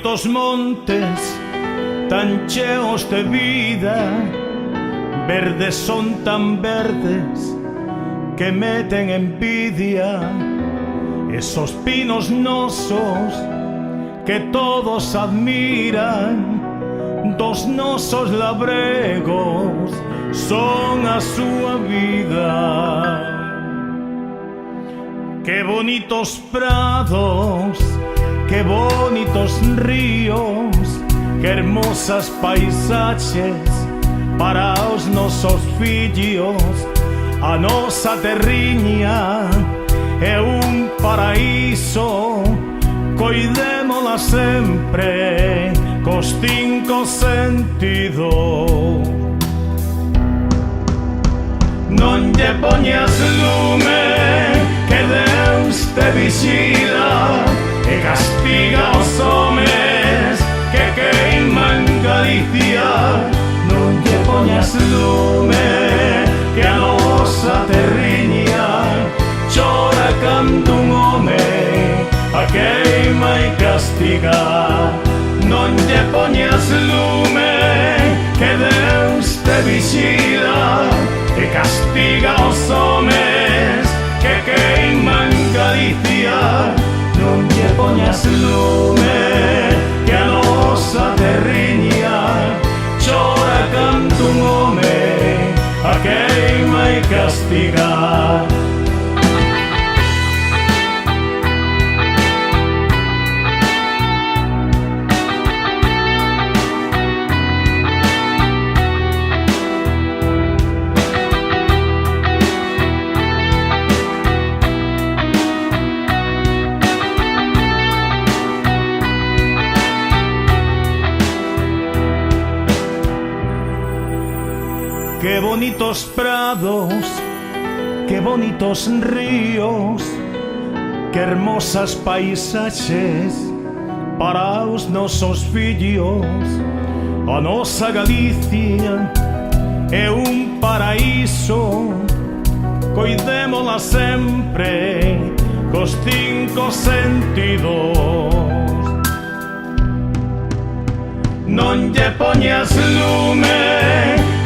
bonitos montes tan cheos de vida, verdes son tan verdes que meten envidia. Esos pinos nosos que todos admiran, dos nosos labregos son a súa vida. Que bonitos prados, que bonitos ríos, que hermosas paisaxes para os nosos fillos. A nosa terriña é un paraíso, coidémola sempre cos 5 sentidos. Non lle poñas lume, que Deus te vigila e castiga os homes que queiman Galicia. Non lle poñas lume, que a nosa terriña chora cando un home a queima e castiga. Non lle poñas lume, que Deus te vigila e castiga os homes que queiman Galicia. Non lle poñas lume, que a nosa terriña chora cando un home a queima e castiga. Qué bonitos prados, qué bonitos ríos, qué hermosas paisaxes para os nosos fillos. A nosa Galicia é un paraíso, coidémola sempre cos 5 sentidos. Non lle poñas lume,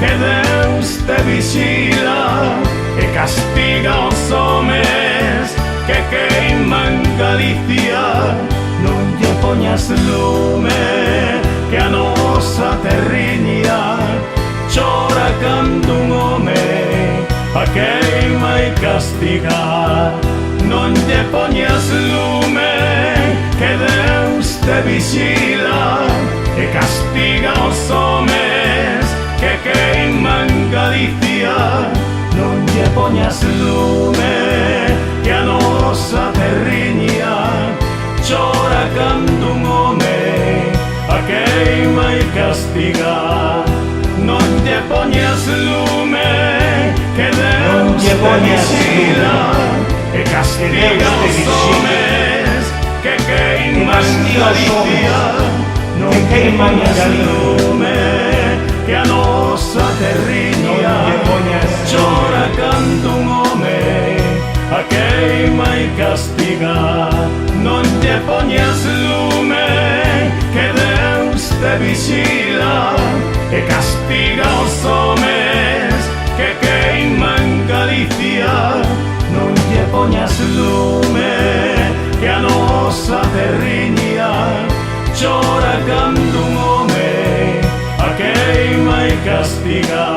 que Deus te vigila e castiga os homes que queiman Galicia. Non lle poñas lume, que a nosa terriña chora cando un home a queima e castiga. Non lle poñas lume, que Deus te vigila e castiga os homes que queiman Galicia. Non lle poñas lume, que a nosa terriña chora cando un home a queima e castiga. Non lle poñas lume, que Deus te vigila e castiga os homes que queiman Galicia. Non lle poñas lume, que a nosa terriña chora cando un home a queima e castiga. Non lle poñas lume, que Deus te vigila e castiga os homes que queiman Galicia. Non lle poñas lume, que a nosa terriña chora cando un home a queima e castiga.